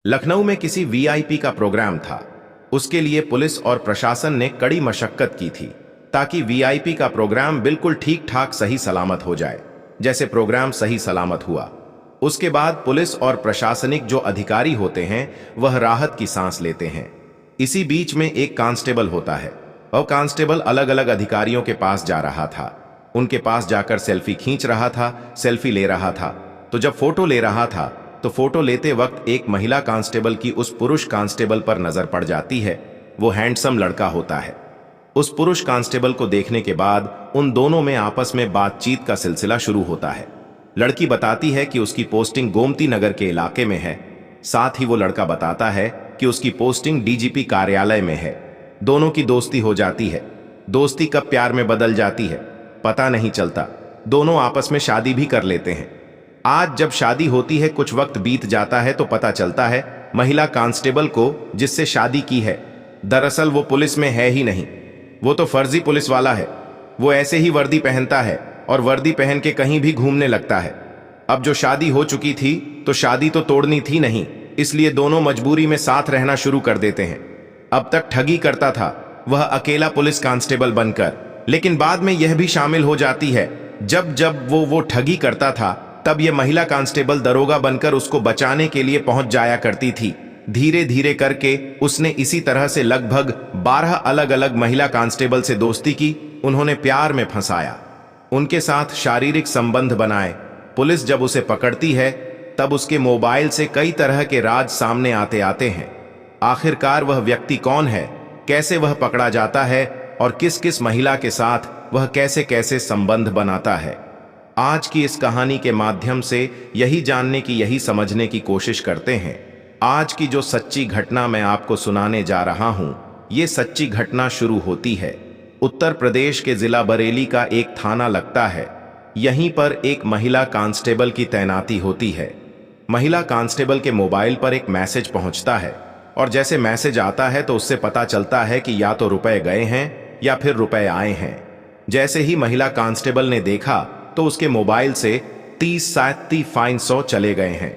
लखनऊ में किसी वीआईपी का प्रोग्राम था। उसके लिए पुलिस और प्रशासन ने कड़ी मशक्कत की थी ताकि वीआईपी का प्रोग्राम बिल्कुल ठीक ठाक सही सलामत हो जाए, जैसे प्रोग्राम सही सलामत हुआ। उसके बाद पुलिस और प्रशासनिक जो अधिकारी होते हैं वह राहत की सांस लेते हैं। इसी बीच में एक कांस्टेबल होता है और कांस्टेबल अलग अलग अधिकारियों के पास जा रहा था। उनके पास जाकर सेल्फी खींच रहा था, सेल्फी ले रहा था। तो जब फोटो ले रहा था तो फोटो लेते वक्त एक महिला कांस्टेबल की उस पुरुष कांस्टेबल पर नजर पड़ जाती है। वो हैंडसम लड़का होता है। उस पुरुष कांस्टेबल को देखने के बाद उन दोनों में आपस में बातचीत का सिलसिला शुरू होता है। लड़की बताती है कि उसकी पोस्टिंग गोमती नगर के इलाके में है। साथ ही वो लड़का बताता है कि उसकी पोस्टिंग डीजीपी कार्यालय में है। दोनों की दोस्ती हो जाती है। दोस्ती कब प्यार में बदल जाती है पता नहीं चलता। दोनों आपस में शादी भी कर लेते हैं। आज जब शादी होती है, कुछ वक्त बीत जाता है तो पता चलता है महिला कांस्टेबल को जिससे शादी की है, दरअसल वो पुलिस में है ही नहीं। वो तो फर्जी पुलिस वाला है। वो ऐसे ही वर्दी पहनता है और वर्दी पहन के कहीं भी घूमने लगता है। अब जो शादी हो चुकी थी तो शादी तो तोड़नी थी नहीं, इसलिए दोनों मजबूरी में साथ रहना शुरू कर देते हैं। अब तक ठगी करता था वह अकेला पुलिस कांस्टेबल बनकर, लेकिन बाद में यह भी शामिल हो जाती है जब जब वो ठगी करता था तब यह महिला कांस्टेबल दरोगा बनकर उसको बचाने के लिए पहुंच जाया करती थी। धीरे धीरे करके उसने इसी तरह से लगभग 12 अलग अलग महिला कांस्टेबल से दोस्ती की। उन्होंने प्यार में फंसाया, उनके साथ शारीरिक संबंध बनाए। पुलिस जब उसे पकड़ती है तब उसके मोबाइल से कई तरह के राज सामने आते आते हैं। आखिरकार वह व्यक्ति कौन है, कैसे वह पकड़ा जाता है और किस किस महिला के साथ वह कैसे कैसे संबंध बनाता है, आज की इस कहानी के माध्यम से यही जानने की, यही समझने की कोशिश करते हैं। आज की जो सच्ची घटना मैं आपको सुनाने जा रहा हूं, ये सच्ची घटना शुरू होती है उत्तर प्रदेश के जिला बरेली का एक थाना लगता है। यहीं पर एक महिला कांस्टेबल की तैनाती होती है। महिला कांस्टेबल के मोबाइल पर एक मैसेज पहुंचता है और जैसे मैसेज आता है तो उससे पता चलता है कि या तो रुपए गए हैं या फिर रुपए आए हैं। जैसे ही महिला कांस्टेबल ने देखा तो उसके मोबाइल से 30,500 चले गए हैं।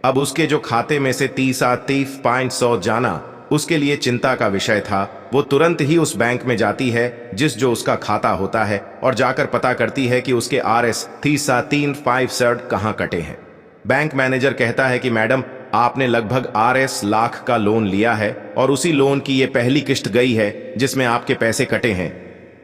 अब उसके जो खाते में से 30,500 जाना उसके लिए चिंता का विषय था। वो तुरंत ही उस बैंक में जाती है जिस जो उसका खाता होता है और जाकर पता करती है कि उसके RS 30,357 कहां कटे हैं। बैंक मैनेजर कहता है कि मैडम, आपने लगभग RS लाख का लोन लिया है और उसी लोन की ये पहली किस्त गई है जिसमें आपके पैसे कटे हैं।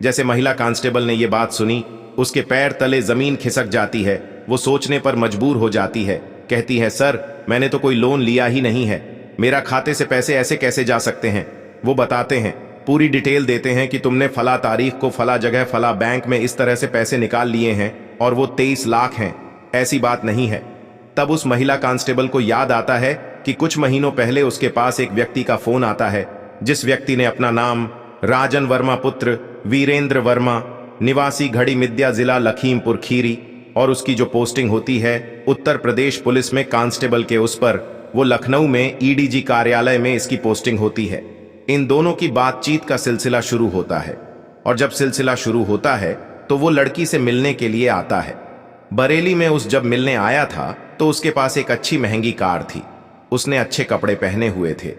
जैसे महिला कांस्टेबल ने ये बात सुनी, उसके पैर तले जमीन खिसक जाती है। वो सोचने पर मजबूर हो जाती है। कहती है, सर, मैंने तो कोई लोन लिया ही नहीं है। मेरा खाते से पैसे ऐसे कैसे जा सकते हैं। वो बताते हैं, पूरी डिटेल देते हैं कि तुमने फला तारीख को फला जगह फला बैंक में इस तरह से पैसे निकाल लिए हैं और वो 23 लाख हैं। ऐसी बात नहीं है। तब उस महिला कांस्टेबल को याद आता है कि कुछ महीनों पहले उसके पास एक व्यक्ति का फोन आता है, जिस व्यक्ति ने अपना नाम राजन वर्मा पुत्र वीरेंद्र वर्मा, निवासी घड़ी मिद्या, जिला लखीमपुर खीरी, और उसकी जो पोस्टिंग होती है उत्तर प्रदेश पुलिस में कांस्टेबल के, उस पर वो लखनऊ में EDG कार्यालय में इसकी पोस्टिंग होती है। इन दोनों की बातचीत का सिलसिला शुरू होता है और जब सिलसिला शुरू होता है तो वो लड़की से मिलने के लिए आता है। बरेली में उस जब मिलने आया था तो उसके पास एक अच्छी महंगी कार थी। उसने अच्छे कपड़े पहने हुए थे।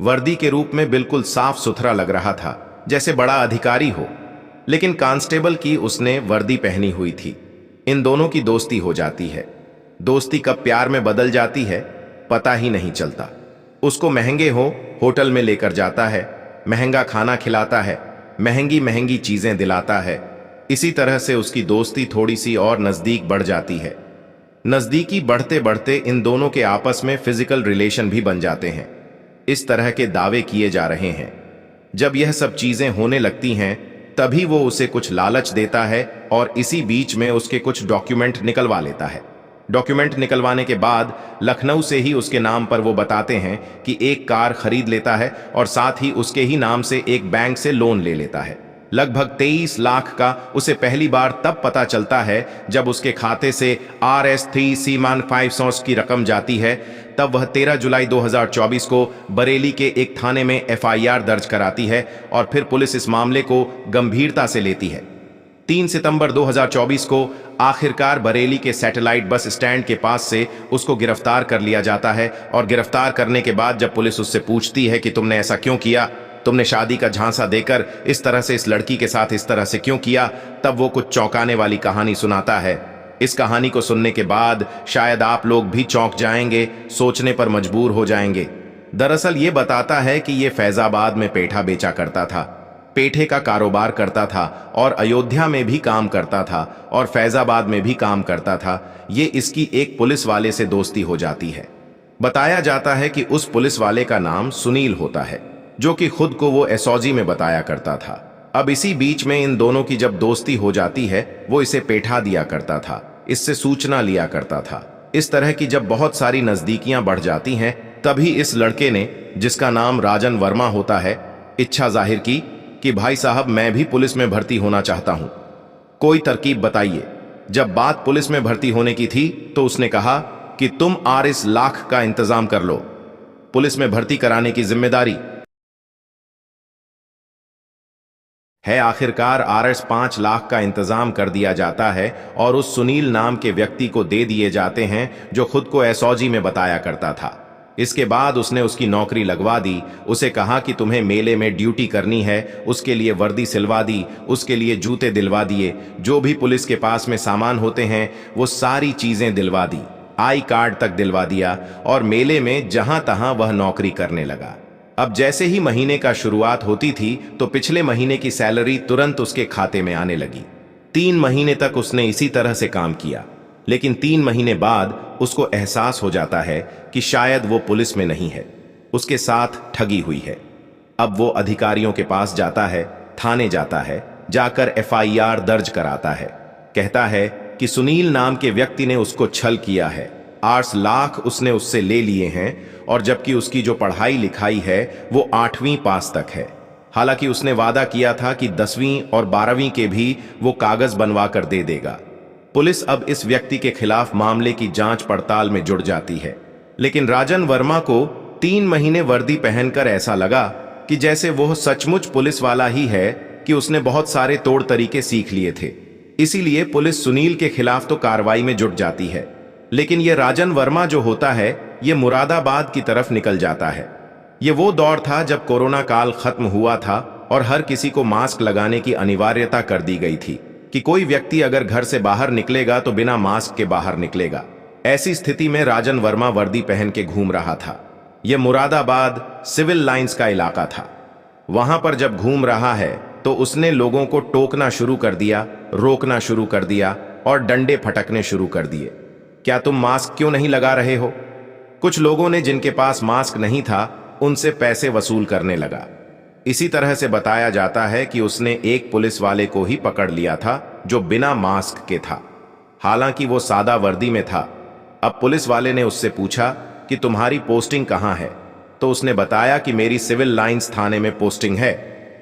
वर्दी के रूप में बिल्कुल साफ सुथरा लग रहा था, जैसे बड़ा अधिकारी हो, लेकिन कांस्टेबल की उसने वर्दी पहनी हुई थी। इन दोनों की दोस्ती हो जाती है। दोस्ती कब प्यार में बदल जाती है पता ही नहीं चलता। उसको महंगे होटल में लेकर जाता है, महंगा खाना खिलाता है, महंगी महंगी चीजें दिलाता है। इसी तरह से उसकी दोस्ती थोड़ी सी और नजदीक बढ़ जाती है। नजदीकी बढ़ते बढ़ते इन दोनों के आपस में फिजिकल रिलेशन भी बन जाते हैं। इस तरह के दावे किए जा रहे हैं। जब यह सब चीजें होने लगती हैं तभी वो उसे कुछ लालच देता है और इसी बीच में उसके कुछ डॉक्यूमेंट निकलवा लेता है। डॉक्यूमेंट निकलवाने के बाद लखनऊ से ही उसके नाम पर वो बताते हैं कि एक कार खरीद लेता है और साथ ही उसके ही नाम से एक बैंक से लोन ले लेता है। लगभग 23 लाख का उसे पहली बार तब पता चलता है जब उसके खाते से RS 30,500 की रकम जाती है। तब वह 13 जुलाई 2024 को बरेली के एक थाने में FIR दर्ज कराती है और फिर पुलिस इस मामले को गंभीरता से लेती है। 3 सितंबर 2024 को आखिरकार बरेली के सैटेलाइट बस स्टैंड के पास से उसको गिरफ्तार कर लिया जाता है और गिरफ्तार करने के बाद जब पुलिस उससे पूछती है कि तुमने ऐसा क्यों किया, तुमने शादी का झांसा देकर इस तरह से इस लड़की के साथ इस तरह से क्यों किया, तब वो कुछ चौंकाने वाली कहानी सुनाता है। इस कहानी को सुनने के बाद शायद आप लोग भी चौंक जाएंगे, सोचने पर मजबूर हो जाएंगे। दरअसल ये बताता है कि ये फैजाबाद में पेठा बेचा करता था, पेठे का कारोबार करता था और अयोध्या में भी काम करता था और फैजाबाद में भी काम करता था। ये इसकी एक पुलिस वाले से दोस्ती हो जाती है। बताया जाता है कि उस पुलिस वाले का नाम सुनील होता है, जो कि खुद को वो एसओजी में बताया करता था। अब इसी बीच में इन दोनों की जब दोस्ती हो जाती है, वो इसे पेठा दिया करता था, इससे सूचना लिया करता था। इस तरह की जब बहुत सारी नजदीकियां बढ़ जाती हैं, तभी इस लड़के ने, जिसका नाम राजन वर्मा होता है, इच्छा जाहिर की कि भाई साहब मैं भी पुलिस में भर्ती होना चाहता हूं, कोई तरकीब बताइए। जब बात पुलिस में भर्ती होने की थी तो उसने कहा कि तुम RS लाख का इंतजाम कर लो, पुलिस में भर्ती कराने की जिम्मेदारी है। आखिरकार RS 5 लाख का इंतजाम कर दिया जाता है और उस सुनील नाम के व्यक्ति को दे दिए जाते हैं, जो खुद को एसओजी में बताया करता था। इसके बाद उसने उसकी नौकरी लगवा दी, उसे कहा कि तुम्हें मेले में ड्यूटी करनी है, उसके लिए वर्दी सिलवा दी, उसके लिए जूते दिलवा दिए, जो भी पुलिस के पास में सामान होते हैं वो सारी चीजें दिलवा दी, आई कार्ड तक दिलवा दिया और मेले में जहां तहां वह नौकरी करने लगा। अब जैसे ही महीने का शुरुआत होती थी तो पिछले महीने की सैलरी तुरंत उसके खाते में आने लगी। 3 महीने तक उसने इसी तरह से काम किया, लेकिन 3 महीने बाद उसको एहसास हो जाता है कि शायद वो पुलिस में नहीं है, उसके साथ ठगी हुई है। अब वो अधिकारियों के पास जाता है, थाने जाता है, जाकर FIR दर्ज कराता है। कहता है कि सुनील नाम के व्यक्ति ने उसको छल किया है, 8 लाख उसने उससे ले लिए हैं और जबकि उसकी जो पढ़ाई लिखाई है वो 8वीं पास तक है। हालांकि उसने वादा किया था कि 10वीं और 12वीं के भी वो कागज बनवा कर दे देगा। पुलिस अब इस व्यक्ति के खिलाफ मामले की जांच पड़ताल में जुट जाती है, लेकिन राजन वर्मा को 3 महीने वर्दी पहनकर ऐसा लगा कि जैसे वो सचमुच पुलिस वाला ही है, कि उसने बहुत सारे तौर तरीके सीख लिए थे। इसीलिए पुलिस सुनील के खिलाफ तो कार्रवाई में जुट जाती है, लेकिन ये राजन वर्मा जो होता है ये मुरादाबाद की तरफ निकल जाता है। ये वो दौर था जब कोरोना काल खत्म हुआ था और हर किसी को मास्क लगाने की अनिवार्यता कर दी गई थी कि कोई व्यक्ति अगर घर से बाहर निकलेगा तो बिना मास्क के बाहर निकलेगा। ऐसी स्थिति में राजन वर्मा वर्दी पहन के घूम रहा था। यह मुरादाबाद सिविल लाइंस का इलाका था। वहां पर जब घूम रहा है तो उसने लोगों को टोकना शुरू कर दिया, रोकना शुरू कर दिया और डंडे फटकने शुरू कर दिए। क्या तुम मास्क क्यों नहीं लगा रहे हो? कुछ लोगों ने, जिनके पास मास्क नहीं था, उनसे पैसे वसूल करने लगा। इसी तरह से बताया जाता है कि उसने एक पुलिस वाले को ही पकड़ लिया था जो बिना मास्क के था, हालांकि वो सादा वर्दी में था। अब पुलिस वाले ने उससे पूछा कि तुम्हारी पोस्टिंग कहां है, तो उसने बताया कि मेरी सिविल लाइंस थाने में पोस्टिंग है।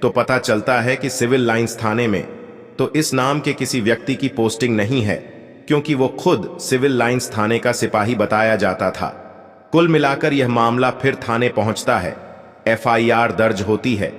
तो पता चलता है कि सिविल लाइंस थाने में तो इस नाम के किसी व्यक्ति की पोस्टिंग नहीं है, क्योंकि वो खुद सिविल लाइंस थाने का सिपाही बताया जाता था। कुल मिलाकर यह मामला फिर थाने पहुंचता है, FIR दर्ज होती है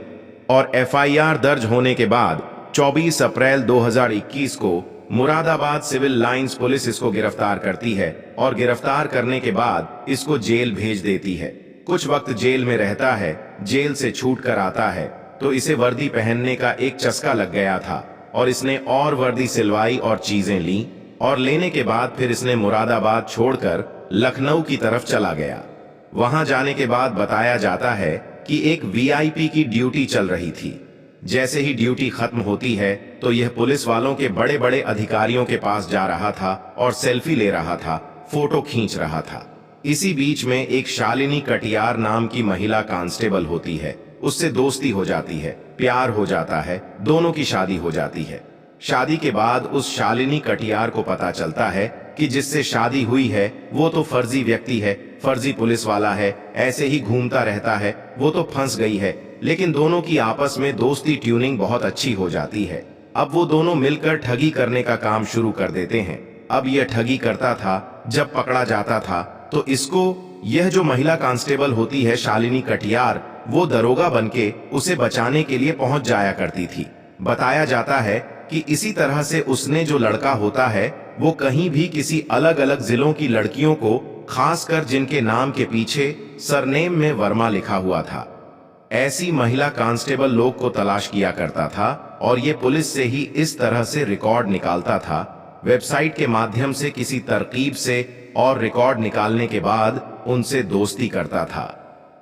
और FIR दर्ज होने के बाद 24 अप्रैल 2021 को मुरादाबाद सिविल लाइंस पुलिस इसको गिरफ्तार करती है और गिरफ्तार करने के बाद इसको जेल भेज देती है। कुछ वक्त जेल में रहता है, जेल से छूट कर आता है तो इसे वर्दी पहनने का एक चस्का लग गया था और इसने और वर्दी सिलवाई और चीजें ली और लेने के बाद फिर इसने मुरादाबाद छोड़कर लखनऊ की तरफ चला गया। वहां जाने के बाद बताया जाता है कि एक VIP की ड्यूटी चल रही थी। जैसे ही ड्यूटी खत्म होती है तो यह पुलिस वालों के बड़े बड़े अधिकारियों के पास जा रहा था और सेल्फी ले रहा था, फोटो खींच रहा था। इसी बीच में एक शालिनी कटियार नाम की महिला कांस्टेबल होती है, उससे दोस्ती हो जाती है, प्यार हो जाता है, दोनों की शादी हो जाती है। शादी के बाद उस शालिनी कटियार को पता चलता है कि जिससे शादी हुई है वो तो फर्जी व्यक्ति है, फर्जी पुलिस वाला है, ऐसे ही घूमता रहता है, वो तो फंस गई है। लेकिन दोनों की आपस में दोस्ती ट्यूनिंग बहुत अच्छी हो जाती है। अब वो दोनों मिलकर ठगी करने का काम शुरू कर देते हैं। अब यह ठगी करता था, जब पकड़ा जाता था तो इसको, यह जो महिला कांस्टेबल होती है शालिनी कटियार, वो दरोगा बनके उसे बचाने के लिए पहुंच जाया करती थी। बताया जाता है कि इसी तरह से उसने जो लड़का होता है वो कहीं भी किसी अलग अलग जिलों की लड़कियों को, खासकर जिनके नाम के पीछे सरनेम में वर्मा लिखा हुआ था, ऐसी महिला कांस्टेबल लोग को तलाश किया करता था और ये पुलिस से ही इस तरह से रिकॉर्ड निकालता था, वेबसाइट के माध्यम से किसी तरकीब से, और रिकॉर्ड निकालने के बाद उनसे दोस्ती करता था।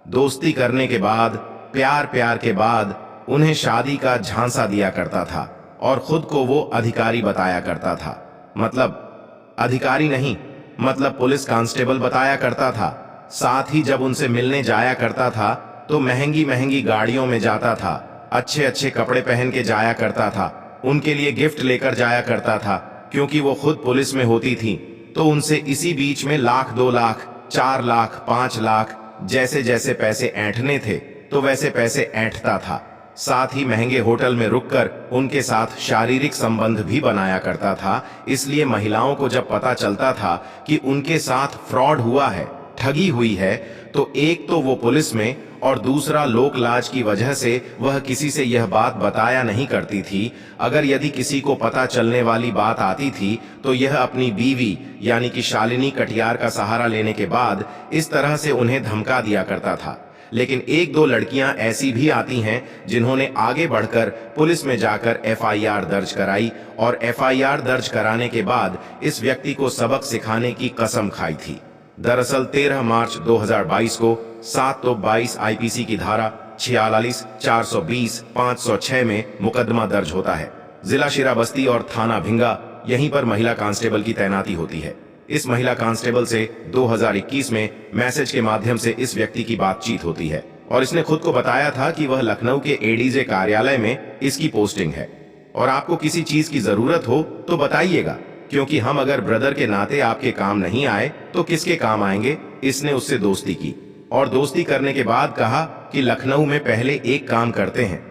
दोस्ती करने के बाद, प्यार प्यार के बाद उन्हें शादी का झांसा दिया करता था और खुद को वो अधिकारी बताया करता था। मतलब अधिकारी नहीं, मतलब पुलिस कांस्टेबल बताया करता था। साथ ही जब उनसे मिलने जाया करता था तो महंगी महंगी गाड़ियों में जाता था, अच्छे अच्छे कपड़े पहन के जाया करता था, उनके लिए गिफ्ट लेकर जाया करता था, क्योंकि वो खुद पुलिस में होती थी। तो उनसे इसी बीच में लाख, 2 लाख, 4 लाख, 5 लाख जैसे जैसे पैसे ऐंठने थे तो वैसे पैसे ऐंठता था। साथ ही महंगे होटल में रुककर उनके साथ शारीरिक संबंध भी बनाया करता था। इसलिए महिलाओं को जब पता चलता था कि उनके साथ फ्रॉड हुआ है, ठगी हुई है, तो एक तो वो पुलिस में और दूसरा लोक लाज की वजह से वह किसी से यह बात बताया नहीं करती थी। अगर यदि किसी को पता चलने वाली बात आती थी तो यह अपनी बीवी यानी कि शालिनी कटियार का सहारा लेने के बाद इस तरह से उन्हें धमका दिया करता था। लेकिन 1-2 लड़कियां ऐसी भी आती हैं जिन्होंने आगे बढ़कर पुलिस में जाकर एफआईआर दर्ज कराई और एफआईआर दर्ज कराने के बाद इस व्यक्ति को सबक सिखाने की कसम खाई थी। दरअसल 13 मार्च 2022 को 722 आईपीसी की धारा 46, 420, 506 में मुकदमा दर्ज होता है। जिला शिराबस्ती और थाना भिंगा, यहीं पर महिला कांस्टेबल की तैनाती होती है। इस महिला कांस्टेबल से 2021 में मैसेज के माध्यम से इस व्यक्ति की बातचीत होती है और इसने खुद को बताया था कि वह लखनऊ के एडीजे कार्यालय में इसकी पोस्टिंग है और आपको किसी चीज की जरूरत हो तो बताइएगा, क्योंकि हम अगर ब्रदर के नाते आपके काम नहीं आए तो किसके काम आएंगे। इसने उससे दोस्ती की और दोस्ती करने के बाद कहा कि लखनऊ में पहले एक काम करते हैं,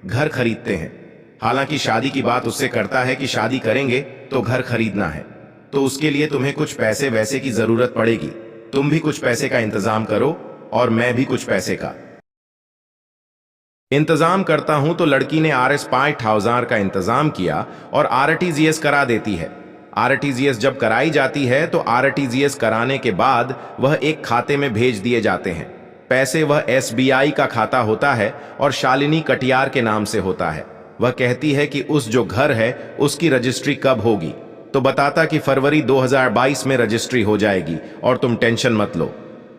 घर खरीदते हैं। हालांकि शादी की बात उससे करता है कि शादी करेंगे तो घर खरीदना है, तो उसके लिए तुम्हें कुछ पैसे वैसे की जरूरत पड़ेगी, तुम भी कुछ पैसे का इंतजाम करो और मैं भी कुछ पैसे का इंतजाम करता हूं। तो लड़की ने RS 5000 का इंतजाम किया और RTGS करा देती है। RTGS जब कराई जाती है तो RTGS कराने के बाद वह एक खाते में भेज दिए जाते हैं। पैसे वह SBI का खाता होता है और शालिनी कटियार के नाम से होता है। वह कहती है कि उस जो घर है उसकी रजिस्ट्री कब होगी, तो बताता कि फरवरी 2022 में रजिस्ट्री हो जाएगी और तुम टेंशन मत लो।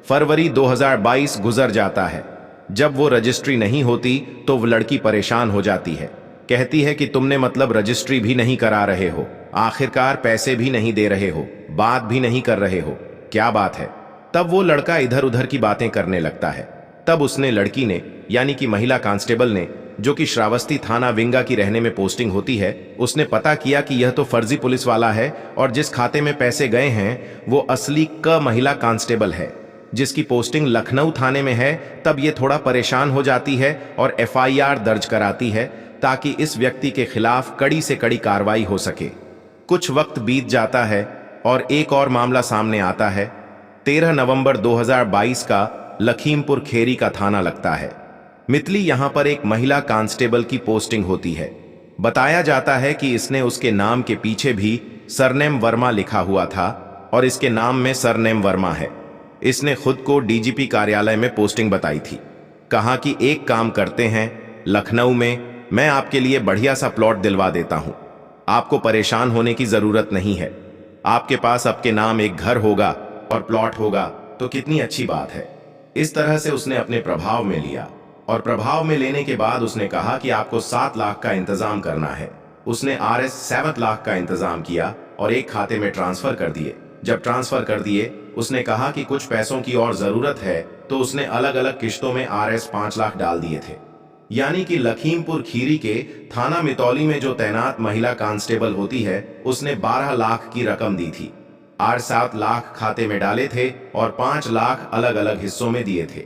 फरवरी 2022 गुजर जाता है। जब वो रजिस्ट्री नहीं होती तो वो लड़की परेशान हो जाती है, कहती है कि तुमने मतलब रजिस्ट्री भी नहीं करा रहे हो, आखिरकार पैसे भी नहीं दे रहे हो, बात भी नहीं कर रहे हो, क्या बात है। तब वो लड़का इधर उधर की बातें करने लगता है। तब उसने, लड़की ने यानी कि महिला कांस्टेबल ने, जो कि श्रावस्ती थाना विंगा की रहने में पोस्टिंग होती है, उसने पता किया कि यह तो फर्जी पुलिस वाला है और जिस खाते में पैसे गए हैं वो असली महिला कांस्टेबल है जिसकी पोस्टिंग लखनऊ थाने में है। तब ये थोड़ा परेशान हो जाती है और एफआईआर दर्ज कराती है ताकि इस व्यक्ति के खिलाफ कड़ी से कड़ी कार्रवाई हो सके। कुछ वक्त बीत जाता है और एक और मामला सामने आता है। 13 नवंबर 2022 का लखीमपुर खेरी का थाना लगता है। मितली यहां पर एक महिला कांस्टेबल की पोस्टिंग होती है। बताया जाता है कि इसने उसके नाम के पीछे भी सरनेम वर्मा लिखा हुआ था और इसके नाम में सरनेम वर्मा है। इसने खुद को डीजीपी कार्यालय में पोस्टिंग बताई थी। कहा कि एक काम करते हैं, लखनऊ में मैं आपके लिए बढ़िया सा प्लॉट दिलवा देता हूं, आपको परेशान होने की जरूरत नहीं है। आपके पास आपके नाम एक घर होगा और प्लॉट होगा तो कितनी अच्छी बात है। इस तरह से उसने अपने प्रभाव में लिया और प्रभाव में लेने के बाद उसने कहा कि आपको 7 लाख का इंतजाम करना है। उसने RS 7 लाख का इंतजाम किया और एक खाते में ट्रांसफर कर दिए। जब ट्रांसफर कर दिए, उसने कहा कि कुछ पैसों की और जरूरत है, तो उसने अलग अलग किश्तों में RS 5 लाख डाल दिए थे। यानी कि लखीमपुर खीरी के थाना मितौली में जो तैनात महिला कांस्टेबल होती है, उसने 12 लाख की रकम दी थी। 7 लाख खाते में डाले थे और 5 लाख अलग अलग हिस्सों में दिए थे।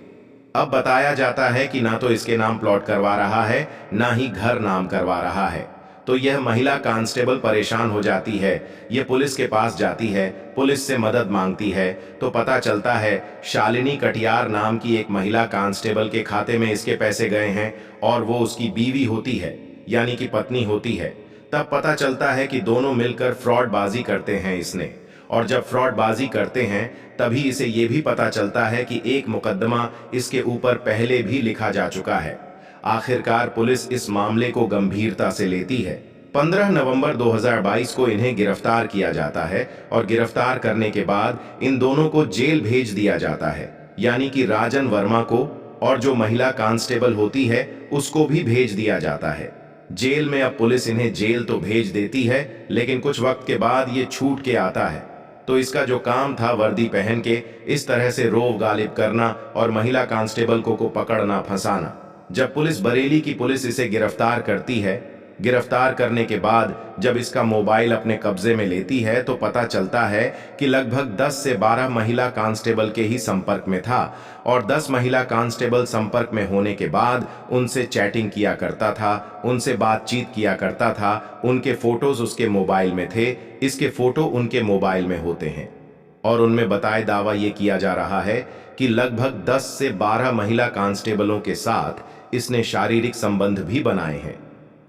अब बताया जाता है कि ना तो इसके नाम प्लॉट करवा रहा है, ना ही घर नाम करवा रहा है। तो यह महिला कांस्टेबल परेशान हो जाती है। यह पुलिस के पास जाती है, पुलिस से मदद मांगती है, तो पता चलता है शालिनी कटियार नाम की एक महिला कांस्टेबल के खाते में इसके पैसे गए हैं और वो उसकी बीवी होती है, यानी कि पत्नी होती है। तब पता चलता है कि दोनों मिलकर फ्रॉडबाजी करते हैं इसने। और जब फ्रॉडबाजी करते हैं तभी इसे ये भी पता चलता है कि एक मुकदमा इसके ऊपर पहले भी लिखा जा चुका है। आखिरकार पुलिस इस मामले को गंभीरता से लेती है। 15 नवंबर 2022 को इन्हें गिरफ्तार किया जाता है और गिरफ्तार करने के बाद इन दोनों को जेल भेज दिया जाता है, यानी कि राजन वर्मा को और जो महिला कांस्टेबल होती है उसको भी भेज दिया जाता है जेल में। अब पुलिस इन्हें जेल तो भेज देती है, लेकिन कुछ वक्त के बाद ये छूट के आता है। तो इसका जो काम था वर्दी पहन के इस तरह से रोव गालिब करना और महिला कांस्टेबल को पकड़ना फंसाना। जब पुलिस बरेली की पुलिस इसे गिरफ्तार करती है, गिरफ्तार करने के बाद जब इसका मोबाइल अपने कब्जे में लेती है तो पता चलता है कि लगभग 10 से 12 महिला कांस्टेबल के ही संपर्क में था और 10 महिला कांस्टेबल संपर्क में होने के बाद उनसे चैटिंग किया करता था, उनसे बातचीत किया करता था। उनके फोटोज उसके मोबाइल में थे, इसके फोटो उनके मोबाइल में होते हैं और उनमें बताए दावा ये किया जा रहा है कि लगभग 10 से 12 महिला कांस्टेबलों के साथ इसने शारीरिक संबंध भी बनाए हैं।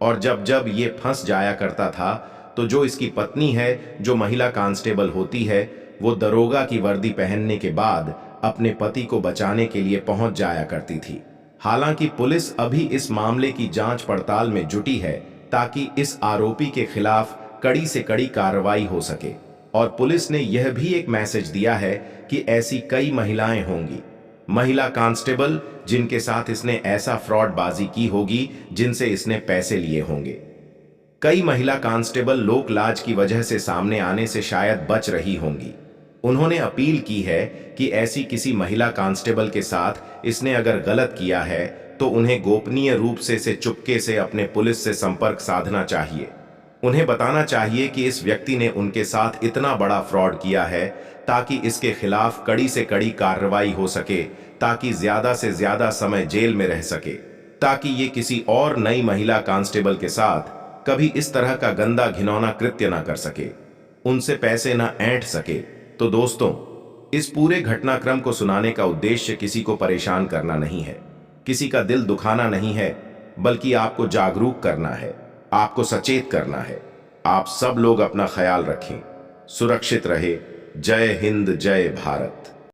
और जब जब ये फंस जाया करता था तो जो इसकी पत्नी है, जो महिला कांस्टेबल होती है, वो दरोगा की वर्दी पहनने के बाद अपने पति को बचाने के लिए पहुंच जाया करती थी। हालांकि पुलिस अभी इस मामले की जांच पड़ताल में जुटी है ताकि इस आरोपी के खिलाफ कड़ी से कड़ी कार्रवाई हो सके। और पुलिस ने यह भी एक मैसेज दिया है कि ऐसी कई महिलाएं होंगी, महिला कांस्टेबल जिनके साथ इसने ऐसा फ्रॉडबाजी की होगी जिनसे इसने पैसे लिए होंगे। कई महिला कांस्टेबल लोक लाज की वजह से सामने आने से शायद बच रही होंगी। उन्होंने अपील की है कि ऐसी किसी महिला कांस्टेबल के साथ इसने अगर गलत किया है तो उन्हें गोपनीय रूप से इसे चुपके से अपने पुलिस से संपर्क साधना चाहिए। उन्हें बताना चाहिए कि इस व्यक्ति ने उनके साथ इतना बड़ा फ्रॉड किया है ताकि इसके खिलाफ कड़ी से कड़ी कार्रवाई हो सके, ताकि ज्यादा से ज्यादा समय जेल में रह सके, ताकि ये किसी और नई महिला कांस्टेबल के साथ कभी इस तरह का गंदा घिनौना कृत्य ना कर सके, उनसे पैसे ना ऐंठ सके। तो दोस्तों, इस पूरे घटनाक्रम को सुनाने का उद्देश्य किसी को परेशान करना नहीं है, किसी का दिल दुखाना नहीं है, बल्कि आपको जागरूक करना है, आपको सचेत करना है। आप सब लोग अपना ख्याल रखें, सुरक्षित रहे। जय हिंद, जय भारत।